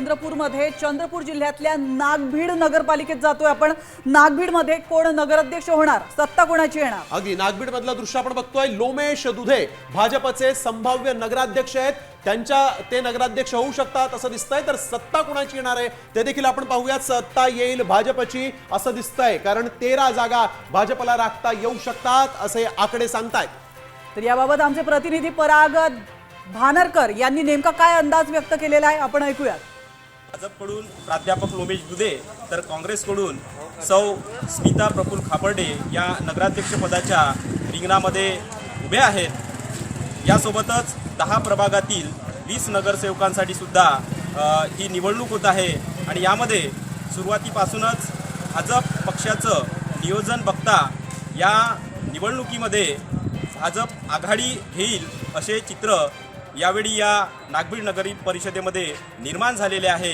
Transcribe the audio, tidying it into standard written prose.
चंद्रपूरमध्ये चंद्रपूर जिल्ह्यातल्या नागभीड नगरपालिकेत जातोय आपण। नागभीडमध्ये कोण नगराध्यक्ष होणार, सत्ता कोणाची येणार? अगदी नागभीड मधलं दृश्य आपण बघतोय। लोमेश दुधे भाजपचे संभाव्य नगराध्यक्ष आहेत, ते नगराध्यक्ष होऊ शकतात असं दिसतंय। तर सत्ता कोणाची येणार आहे ते देखील आपण पाहूयात। सत्ता येईल भाजपची असं दिसतंय, कारण 13 जागा भाजपला राखता येऊ शकतात असे आकडे सांगतायत। तर याबाबत आमचे प्रतिनिधी पराग भानरकर यांनी नेमका काय अंदाज व्यक्त केलेला आहे आपण ऐकूयात। भाजपकडून प्राध्यापक लोमेश दुधे तर काँग्रेसकडून सौ स्मिता प्रफुल्ल खापर्डे या नगराध्यक्षपदाच्या रिंगणामध्ये उभे आहेत। यासोबतच 10 प्रभागातील 20 नगरसेवकांसाठी सुद्धा ही निवडणूक होत आहे आणि यामध्ये सुरुवातीपासूनच भाजप पक्षाचं नियोजन बघता या निवडणुकीमध्ये भाजप आघाडी घेईल असे चित्र यावेळी या नागभीड नगरी परिषदेमध्ये निर्माण झालेले आहे।